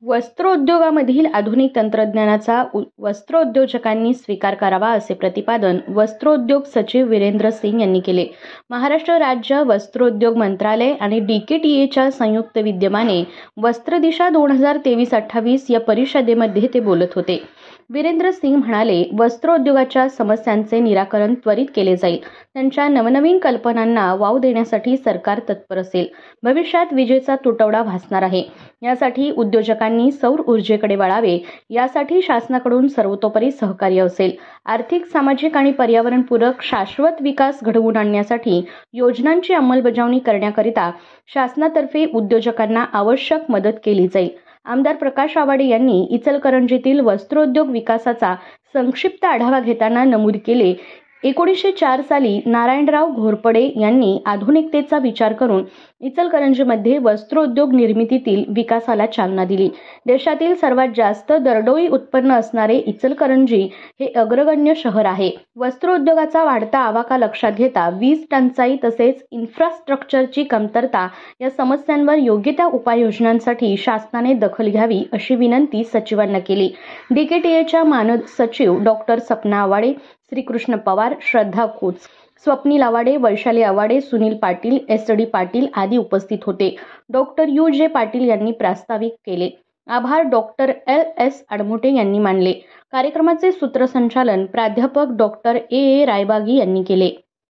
वस्त्रोद्योगामधील आधुनिक तंत्रज्ञानाचा वस्त्रोद्योजकांनी स्वीकार करावा असे प्रतिपादन वस्त्रोद्योग सचिव वीरेंद्र सिंग यांनी केले. महाराष्ट्र राज्य वस्त्रोद्योग मंत्रालय आणि DKTAच्या संयुक्त विद्यमाने वस्त्रदिशा 2023-28 या परिषदेमध्ये ते बोलत होते. वीरेंद्र सिंग म्हणाले, वस्त्रोद्योगाच्या समस्यांचे निराकरण त्वरित केले जाईल. त्यांच्या नवनवीन कल्पनांना वाव देण्यासाठी सरकार तत्पर असेल. भविष्यात विजेचा तुटवडा भासणार आहे. यासाठी उद्योजकांनी सौर ऊर्जेकडे वळावे. यासाठी शासनाकडून सर्वतोपरी सहकार्य असेल. आर्थिक, सामाजिक आणि पर्यावरणपूरक शाश्वत विकास घडवून आणण्यासाठी योजनांची अंमलबजावणी करण्याकरिता शासनातर्फे उद्योजकांना आवश्यक मदत केली जाईल. आमदार प्रकाश आवाडे यांनी इचलकरंजीतील वस्त्रोद्योग विकासाचा संक्षिप्त आढावा घेताना नमूद केले, 1904 साली नारायणराव घोरपडे यांनी आधुनिकतेचा विचार करून इचलकरंजीमध्ये वस्त्रोद्योग निर्मितीतील विकासाला चालना दिली. देशातील सर्वात जास्त दरडोई उत्पन्न असणारे इचलकरंजी हे अग्रगण्य शहर आहे. वस्त्रोद्योगाचा वाढता आवाका लक्षात घेता वीज टंचाई तसेच इन्फ्रास्ट्रक्चरची कमतरता या समस्यांवर योग्य त्या उपाययोजनांसाठी शासनाने दखल घ्यावी अशी विनंती सचिवांना केली. DKTAच्या मानद सचिव डॉक्टर सपना आवाडे, श्रीकृष्ण पवार, श्रद्धा खोच, स्वप्नील आवाडे, वैशाली आवाडे, सुनील पाटील, SD पाटील आदी उपस्थित होते. डॉक्टर UJ पाटील यांनी प्रास्ताविक केले. आभार डॉक्टर LS आडमोटे यांनी मानले. कार्यक्रमाचे सूत्रसंचालन प्राध्यापक डॉक्टर AA रायबागी यांनी केले.